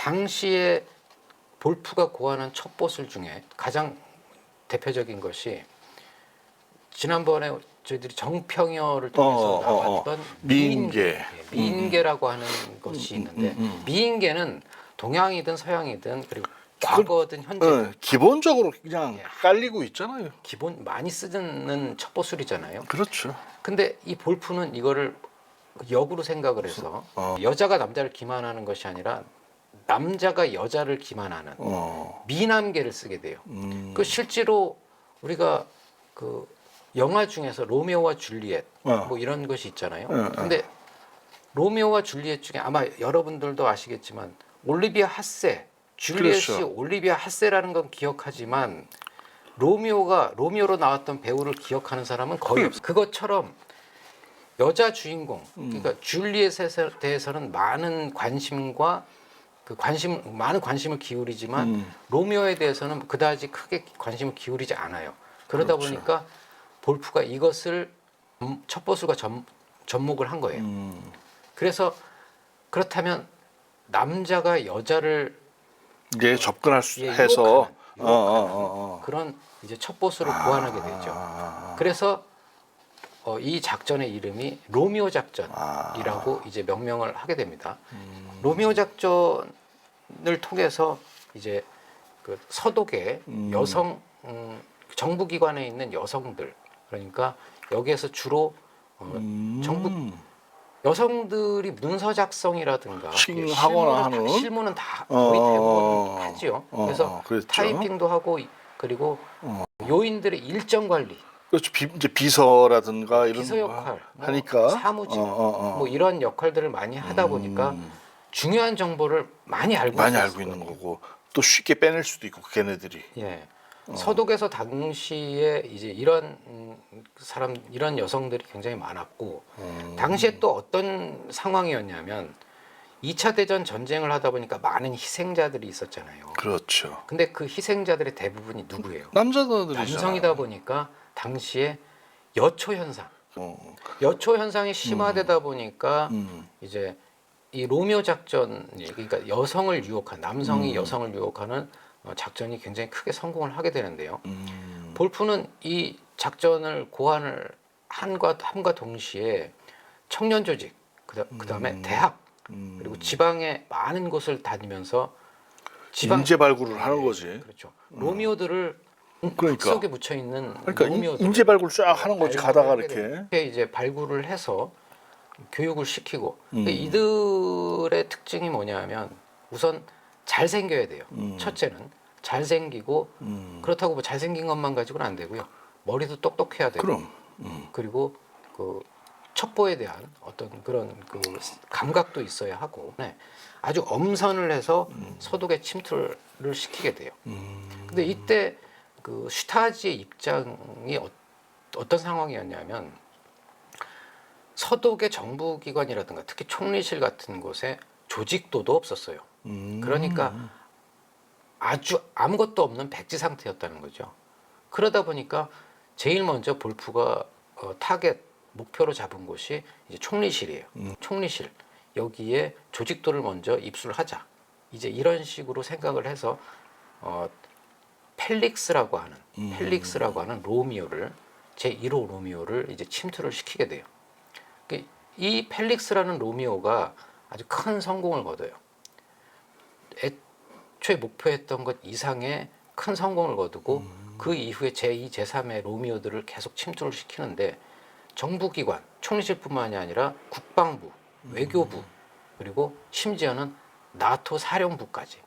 당시에 볼프가 고안한 첩보술 중에 가장 대표적인 것이 지난번에 저희들이 정평여를 통해서 나왔던 미인계. 미인계라고 하는 것이 있는데 미인계는 동양이든 서양이든 그리고 과거든 현재 기본적으로 그냥 깔리고 있잖아요. 기본 많이 쓰는 첩보술이잖아요. 그렇죠. 근데 이 볼프는 이거를 역으로 생각을 해서 여자가 남자를 기만하는 것이 아니라 남자가 여자를 기만하는 미남계를 쓰게 돼요. 그 실제로 우리가 그 영화 중에서 로미오와 줄리엣 뭐 이런 것이 있잖아요. 근데 로미오와 줄리엣 중에 아마 여러분들도 아시겠지만 올리비아 하세, 줄리엣이 그렇죠. 올리비아 하세라는 건 기억하지만 로미오로 나왔던 배우를 기억하는 사람은 거의 없어요. 그것처럼 여자 주인공, 그러니까 줄리엣에 대해서는 많은 관심과 많은 관심을 기울이지만 로미오에 대해서는 그다지 크게 관심을 기울이지 않아요. 그러다 그렇죠. 보니까 볼프가 이것을 첩보술과 접목을 한 거예요. 그래서 그렇다면 남자가 여자를 접근할 수 유혹하는 해서 그런 이제 첩보술을 고안하게 됐죠. 그래서 이 작전의 이름이 로미오 작전이라고 이제 명명을 하게 됩니다. 로미오 작전을 통해서 이제 그 서독의 여성 정부기관에 있는 여성들, 그러니까 여기에서 주로 정부 여성들이 문서 작성이라든가 하거나 하는 실무는 다 거의 대부분 하지요. 그래서 그렇죠. 타이핑도 하고 그리고 요인들의 일정 관리, 그렇죠. 이제 비서라든가 이런 비서 역할, 하니까 사무직 뭐 이런 역할들을 많이 하다 보니까 중요한 정보를 많이 알고 있는 거고 또 쉽게 빼낼 수도 있고 걔네들이. 예. 서독에서 당시에 이제 이런 이런 여성들이 굉장히 많았고 당시에 또 어떤 상황이었냐면 2차 대전 전쟁을 하다 보니까 많은 희생자들이 있었잖아요. 그렇죠. 근데 그 희생자들의 대부분이 누구예요? 남자들이잖아요. 남성이다 보니까 당시에 여초 현상이 심화되다 보니까 이제 이 로미오 작전이 그러니까 여성을 유혹한 남성이 여성을 유혹하는 작전이 굉장히 크게 성공을 하게 되는데요. 볼프는 이 작전을 고안을 함과 동시에 청년 조직, 그다음에 대학 그리고 지방의 많은 곳을 다니면서 인재 발굴을 하는 거지. 그렇죠. 로미오들을 그러니까. 속에 묻혀 있는 그러니까 로미오들 인재 발굴 쫙 하는 거지. 가다가 이렇게 이제 발굴을 해서 교육을 시키고 이들의 특징이 뭐냐면 우선 잘생겨야 돼요. 첫째는 잘생기고 그렇다고 뭐 잘생긴 것만 가지고는 안 되고요. 머리도 똑똑해야 되고 그럼. 그리고 그 첩보에 대한 어떤 그런 그 감각도 있어야 하고 아주 엄선을 해서 서독에 침투를 시키게 돼요. 근데 이때 그 슈타지의 입장이 어떤 상황이었냐면 서독의 정부기관이라든가 특히 총리실 같은 곳에 조직도도 없었어요. 그러니까 아주 아무것도 없는 백지 상태였다는 거죠. 그러다 보니까 제일 먼저 볼프가 타겟 목표로 잡은 곳이 이제 총리실이에요. 총리실 여기에 조직도를 먼저 입수를 하자. 이제 이런 식으로 생각을 해서 펠릭스라고 하는 로미오를 제1호 로미오를 이제 침투를 시키게 돼요. 이 펠릭스라는 로미오가 아주 큰 성공을 거둬요. 애초에 목표했던 것 이상의 큰 성공을 거두고 그 이후에 제2, 제3의 로미오들을 계속 침투를 시키는데 정부기관, 총리실뿐만이 아니라 국방부, 외교부 그리고 심지어는 나토 사령부까지.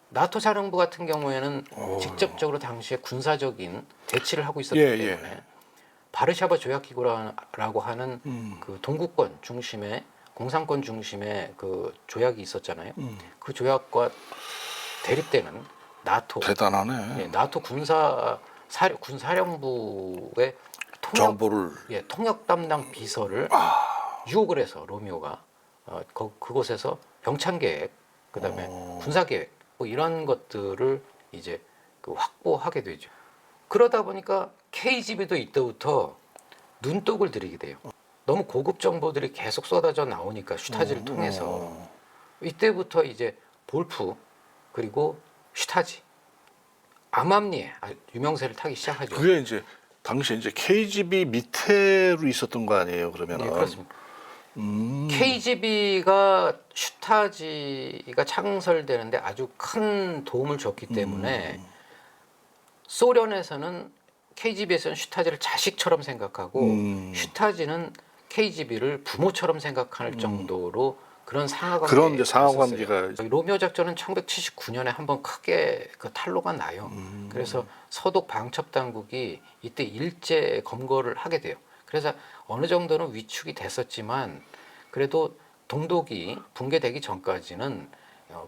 나토 사령부 같은 경우에는 직접적으로 당시에 군사적인 대치를 하고 있었기 때문에 바르샤바 조약기구라고 하는 그 동구권 중심의 공산권 중심의 그 조약이 있었잖아요. 그 조약과 대립되는 나토 대단하네. 나토 군사령부의 통역 담당 비서를 유혹을 해서 로미오가 그곳에서 병창 계획, 그다음에 군사 계획 뭐 이런 것들을 이제 그 확보하게 되죠. 그러다 보니까 KGB도 이때부터 눈독을 들이게 돼요. 너무 고급 정보들이 계속 쏟아져 나오니까 슈타지를 통해서 이때부터 이제 볼프 그리고 슈타지, 암암리에 유명세를 타기 시작하죠. 그게 이제 당시에 이제 KGB 밑에로 있었던 거 아니에요? 그러면은. 네, 그렇습니다. KGB가 슈타지가 창설되는데 아주 큰 도움을 줬기 때문에 소련에서는 KGB에서는 슈타지를 자식처럼 생각하고 슈타지는 KGB를 부모처럼 생각할 정도로 그런 상하관계. 그런 이제 상하관계가 로미오 작전은 1979년에 한번 크게 그 탄로가 나요. 그래서 서독 방첩 당국이 이때 일제 검거를 하게 돼요. 그래서 어느 정도는 위축이 됐었지만 그래도 동독이 붕괴되기 전까지는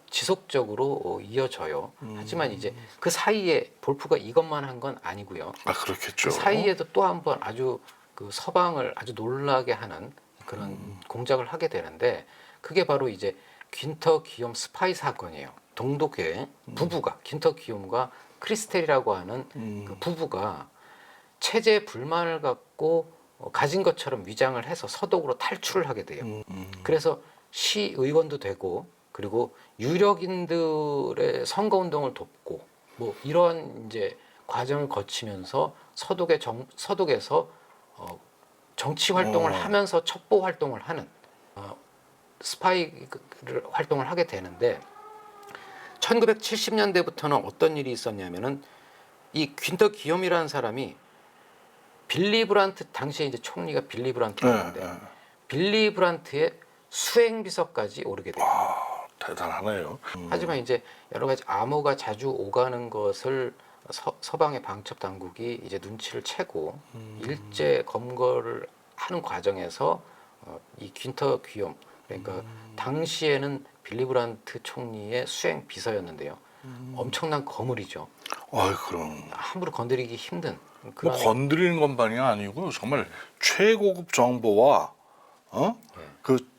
지속적으로 이어져요. 하지만 이제 그 사이에 볼프가 이것만 한 건 아니고요. 아 그렇겠죠. 그 사이에도 또 한 번 아주 그 서방을 아주 놀라게 하는 그런 공작을 하게 되는데 그게 바로 이제 귄터 기욤 스파이 사건이에요. 동독의 부부가 귄터 기욤과 크리스텔이라고 하는 그 부부가 체제 불만을 갖고 가진 것처럼 위장을 해서 서독으로 탈출을 하게 돼요. 그래서 시의원도 되고 그리고 유력인들의 선거운동을 돕고 뭐 이런 이제 과정을 거치면서 서독에서 정치 활동을 하면서 첩보 활동을 하는 스파이 활동을 하게 되는데 1970년대부터는 어떤 일이 있었냐면은 이 귄터 기욤이라는 사람이 빌리 브란트 당시에 이제 총리가 빌리 브란트였는데 빌리 브란트의 수행 비서까지 오르게 돼요. 대단하네요. 하지만 이제 여러 가지 암호가 자주 오가는 것을 서방의 방첩 당국이 이제 눈치를 채고 일제 검거를 하는 과정에서 이 귄터 기욤 그러니까 당시에는 빌리 브란트 총리의 수행 비서였는데요. 엄청난 거물이죠. 아 그럼 함부로 건드리기 힘든 뭐 그런 건드리는 것만이 아니고 정말 최고급 정보와 그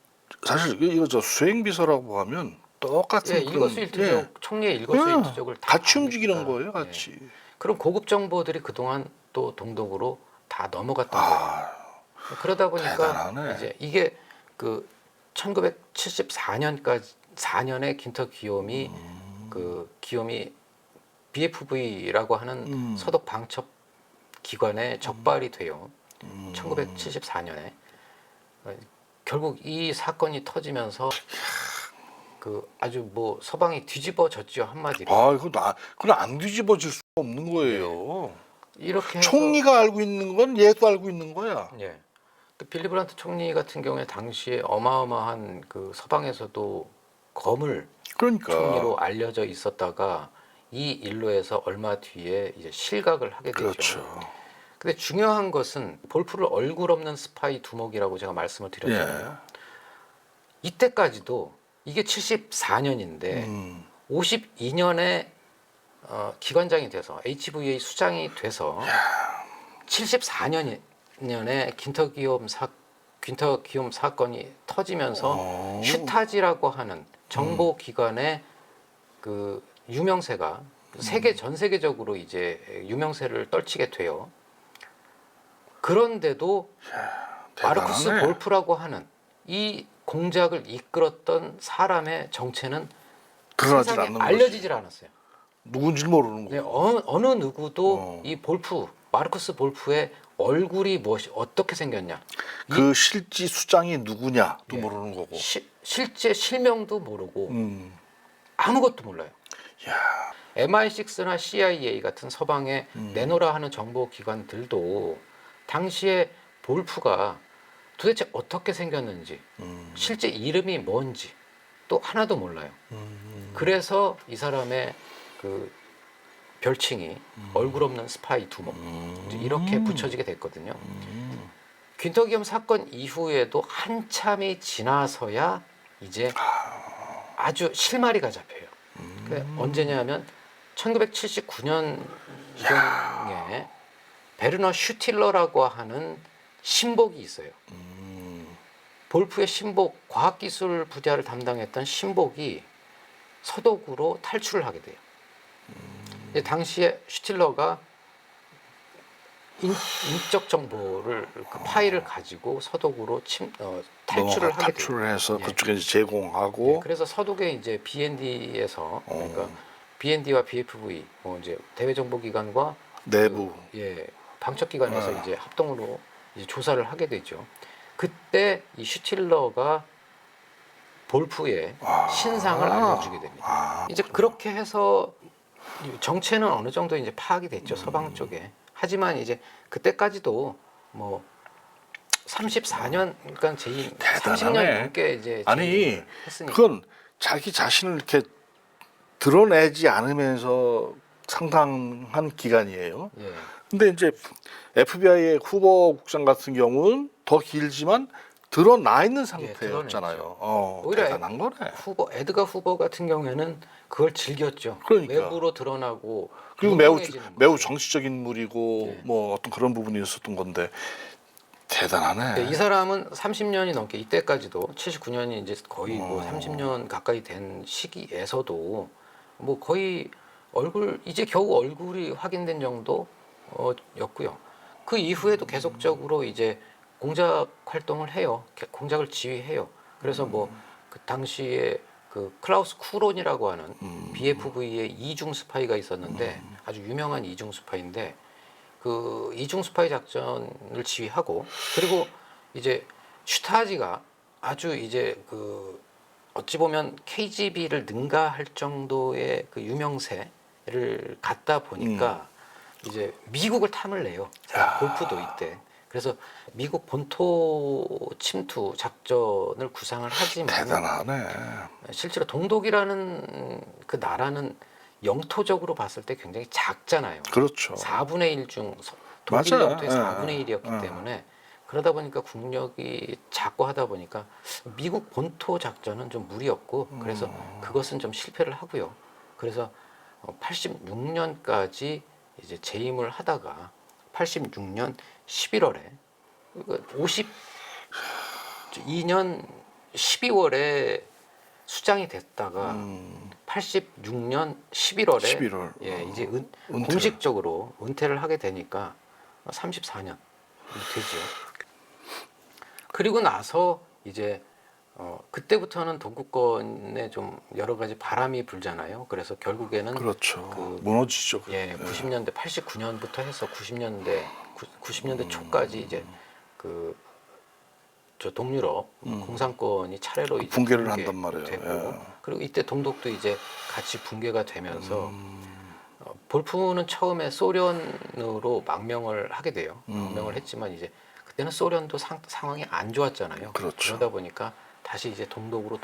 사실 이거 저 수행 비서라고 하면 똑같은 예, 그런 일거수일투족 총리의 일거수일투족을 다 같이 움직이는 아니까. 거예요, 같이. 그런 고급 정보들이 그동안 또 동독으로 다 넘어갔던 거예요. 그러다 보니까 대단하네. 이제 이게 그 1974년까지 4년에 귄터 기욤이 그 기욤이 BFV라고 하는 서독 방첩 기관에 적발이 돼요. 1974년에 결국 이 사건이 터지면서 그 아주 뭐 서방이 뒤집어졌죠 한마디로. 아 그건 안 뒤집어질 수가 없는 거예요. 이렇게 해서 총리가 알고 있는 건 얘도 알고 있는 거야. 예. 또 빌리 브란트 총리 같은 경우에 당시에 어마어마한 그 서방에서도 거물 그러니까 총리로 알려져 있었다가 이 일로 해서 얼마 뒤에 이제 실각을 하게 되죠. 그렇죠. 근데 중요한 것은 볼프를 얼굴 없는 스파이 두목이라고 제가 말씀을 드렸잖아요. 이때까지도 이게 74년인데 52년에 기관장이 돼서 HVA 수장이 돼서 74년에 귄터 기욤 사건이 터지면서 슈타지라고 하는 정보 기관의 그 유명세가 전 세계적으로 이제 유명세를 떨치게 돼요. 그런데도 마르쿠스 대단하네. 볼프라고 하는 이 공작을 이끌었던 사람의 정체는 드러나질 세상에 않는 알려지질 않았어요. 누군지 모르는 네, 거. 어느 누구도 이 마르쿠스 볼프의 얼굴이 어떻게 생겼냐, 그 실지 수장이 누구냐도 예. 모르는 거고. 실제 실명도 모르고 아무것도 몰라요. 야, MI6나 CIA 같은 서방의 내노라 하는 정보 기관들도 당시에 볼프가 도대체 어떻게 생겼는지 실제 이름이 뭔지 또 하나도 몰라요. 그래서 이 사람의 그 별칭이 얼굴 없는 스파이 두목 이제 이렇게 붙여지게 됐거든요. 귄터 기욤 사건 이후에도 한참이 지나서야 이제 아주 실마리가 잡혀요. 그게 언제냐면 1979년경에 베르너 슈틸러라고 하는 신복이 있어요. 볼프의 신복, 과학기술 분야를 담당했던 신복이 서독으로 탈출을 하게 돼요. 당시에 슈틸러가 인적 정보를 그 파일을 가지고 서독으로 탈출을 하게 돼요. 탈출을 해서 예. 그쪽에 이제 제공하고. 네, 그래서 서독에 이제 BND에서 그러니까 BND와 BFV 뭐 이제 대외정보기관과 내부. 예 방첩기관에서 이제 합동으로 이제 조사를 하게 되죠. 그때 이 슈틸러가 볼프의 신상을 알려주게 됩니다. 이제 그렇게 해서 정체는 어느 정도 이제 파악이 됐죠. 서방 쪽에. 하지만 이제 그때까지도 뭐 34년 그러니까 제 대단하네. 30년 넘게 이제 아니 했으니까. 그건 자기 자신을 이렇게 드러내지 않으면서 상당한 기간이에요. 예. 근데 이제 FBI의 후보 국장 같은 경우는 더 길지만 드러나 있는 상태였잖아요. 오히려 대단한 거네. 에드가 후보 같은 경우에는 그걸 즐겼죠. 그러니까. 외부로 드러나고 그리고 유명해지는 매우 거죠. 정치적인 인물이고 네. 뭐 어떤 그런 부분이 있었던 건데 대단하네. 네, 이 사람은 30년이 넘게 이때까지도 79년이 이제 거의 뭐 30년 가까이 된 시기에서도 뭐 거의 이제 겨우 얼굴이 확인된 정도였고요. 그 이후에도 계속적으로 이제 공작 활동을 해요. 공작을 지휘해요. 그래서 뭐 그 당시에 그 클라우스 쿠론이라고 하는 BFV의 이중 스파이가 있었는데 아주 유명한 이중 스파이인데 그 이중 스파이 작전을 지휘하고 그리고 이제 슈타지가 아주 이제 그 어찌 보면 KGB를 능가할 정도의 그 유명세를 갖다 보니까 이제 미국을 탐을 내요. 골프도 이때. 그래서 미국 본토 침투 작전을 구상을 하지만 대단하네. 실제로 동독이라는 그 나라는 영토적으로 봤을 때 굉장히 작잖아요. 그렇죠. 4분의 1 중 독일 맞아요. 영토의 4분의 1이었기 예. 때문에 그러다 보니까 국력이 작고 하다 보니까 미국 본토 작전은 좀 무리였고 그래서 그것은 좀 실패를 하고요. 그래서 86년까지 이제 재임을 하다가 86년 11월에 52년 12월에 수장이 됐다가 86년 11월에 11월. 예, 이제 은퇴를. 공식적으로 은퇴를 하게 되니까 34년 되죠. 그리고 나서 이제 그때부터는 동구권에 좀 여러 가지 바람이 불잖아요. 그래서 결국에는 그렇죠. 그 무너지죠. 예, 90년대 89년부터 해서 90년대 초까지 이제 그 저 동유럽 공산권이 차례로 이제 붕괴를 한단 말이에요. 되고 예. 그리고 이때 동독도 이제 같이 붕괴가 되면서 볼프는 처음에 소련으로 망명을 하게 돼요. 망명을 했지만 이제 그때는 소련도 상황이 안 좋았잖아요. 그렇죠. 그러다 보니까 다시 이제 동독으로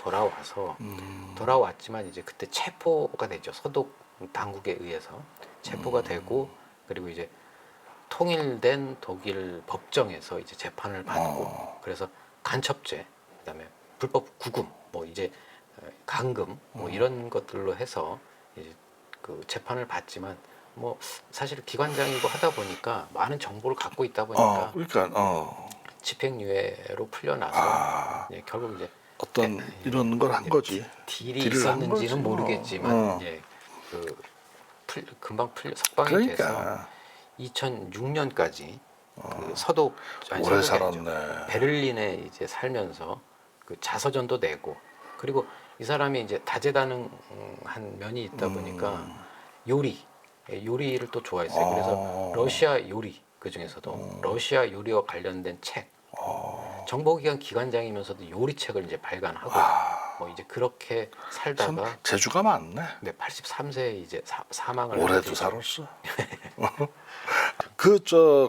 돌아왔지만 이제 그때 체포가 되죠. 서독 당국에 의해서 체포가 되고 그리고 이제 통일된 독일 법정에서 이제 재판을 받고 그래서 간첩죄, 그다음에 불법 구금, 뭐 이제 강금, 뭐 이런 것들로 해서 이제 그 재판을 받지만 뭐 사실 기관장이고 하다 보니까 많은 정보를 갖고 있다 보니까 그러니까 집행유예로 풀려나서 예, 결국 이제 어떤 이런 걸 한 거지. 딜이 딜을 한 거지. 있었는지는 모르겠지만 예, 금방 석방이 돼서 그러니까 2006년까지 그 서독 오래 서독이 아니죠. 살았네. 베를린에 이제 살면서 그 자서전도 내고 그리고 이 사람이 이제 다재다능한 면이 있다 보니까 요리를 또 좋아했어요. 그래서 러시아 요리 그 중에서도 러시아 요리와 관련된 책, 정보기관 기관장이면서도 요리책을 이제 발간하고 뭐 이제 그렇게 참 살다가 재주가 많네. 네, 83세에 이제 사망을 올해도 하게 되죠. 살았어.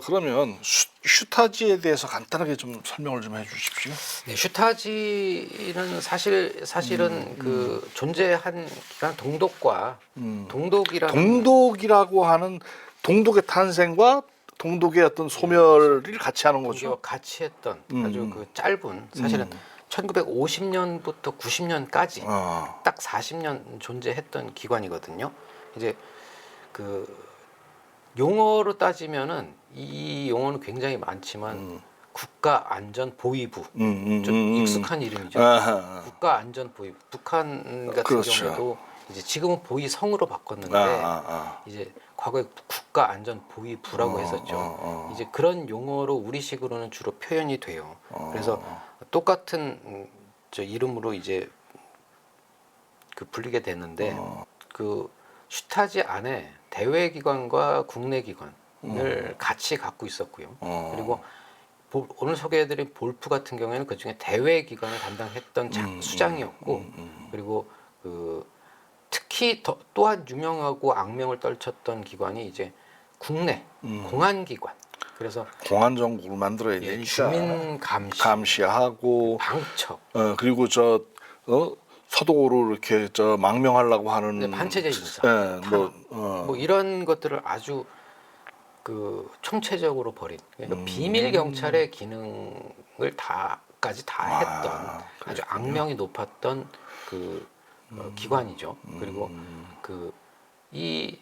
그러면 슈타지에 대해서 간단하게 좀 설명을 좀 해주십시오. 네, 슈타지는 사실은 그 존재한 기간 동독과 동독이라는 동독이라고 하는 동독의 탄생과 동독의 어떤 소멸을 같이 하는 거죠. 동독과 같이 했던 아주 그 짧은 사실은 1950년부터 90년까지 딱 40년 존재했던 기관이거든요. 이제 그 용어로 따지면은 이 용어는 굉장히 많지만 국가안전보위부 좀 익숙한 이름이죠. 국가안전보위부. 북한 같은 그렇죠. 경우에도 이제 지금은 보위성으로 바꿨는데 이제 과거에 국가안전보위부라고 했었죠. 이제 그런 용어로 우리식으로는 주로 표현이 돼요. 그래서 똑같은 저 이름으로 이제 그 불리게 됐는데 그 슈타지 안에 대외 기관과 국내 기관을 같이 갖고 있었고요. 그리고 오늘 소개해드린 볼프 같은 경우에는 그 중에 대외 기관을 담당했던 수장이었고, 그리고 그 특히 또한 유명하고 악명을 떨쳤던 기관이 이제 국내 공안 기관. 그래서 공안 정국을 만들어야 되니까 주민 감시하고 방첩, 그리고 서독으로 이렇게 망명하려고 하는 반체제 인사, 뭐 이런 것들을 아주 그 총체적으로 벌인, 그러니까 비밀 경찰의 기능을 다까지 다 했던 아주 악명이 높았던 그 기관이죠. 그리고 그 이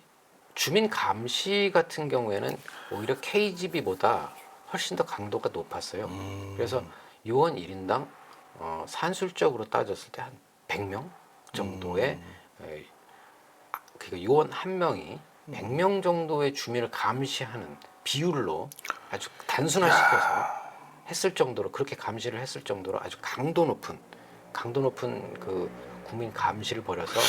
주민 감시 같은 경우에는 오히려 KGB보다 훨씬 더 강도가 높았어요. 그래서 요원 1인당 산술적으로 따졌을 때 한 100명 정도의 그 요원 한 명이 100명 정도의 주민을 감시하는 비율로 아주 단순화시켜서 했을 정도로, 그렇게 감시를 했을 정도로 아주 강도 높은 그 국민 감시를 벌여서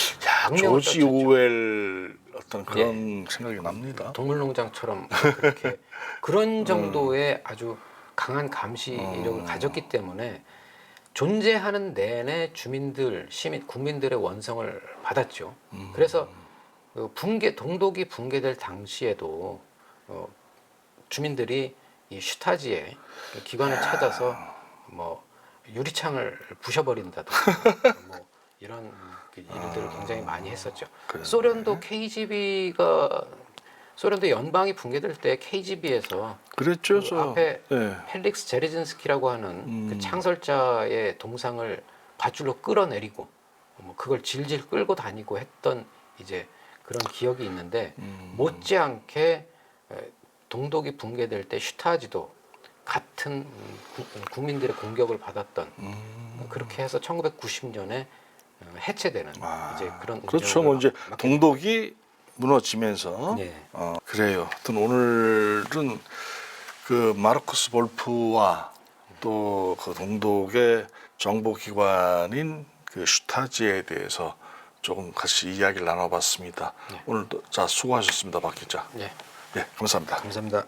악명을 조지 떨쳤죠. 오웰 어떤 그런 생각이 납니다. 동물농장처럼 그렇게 그런 정도의 아주 강한 감시력을 가졌기 때문에 존재하는 내내 시민, 국민들의 원성을 받았죠. 그래서 그 동독이 붕괴될 당시에도 주민들이 이 슈타지의 기관을 찾아서 뭐 유리창을 부셔버린다든가 뭐 이런 그 일들을 굉장히 많이 했었죠. 소련도 소련도 연방이 붕괴될 때 KGB에서 그랬죠. 그 앞에 펠릭스 제레진스키라고 하는 그 창설자의 동상을 밧줄로 끌어내리고 뭐 그걸 질질 끌고 다니고 했던 이제 그런 기억이 있는데, 못지않게 동독이 붕괴될 때 슈타지도 같은 국민들의 공격을 받았던, 그렇게 해서 1990년에 해체되는 이제 그런 그렇죠. 뭐 이제 동독이 무너지면서 네. 그래요. 하여튼 오늘은 그 마르쿠스 볼프와 또 그 동독의 정보기관인 그 슈타지에 대해서 조금 같이 이야기를 나눠봤습니다. 오늘도 수고하셨습니다, 박 기자. 네. 네, 감사합니다. 감사합니다.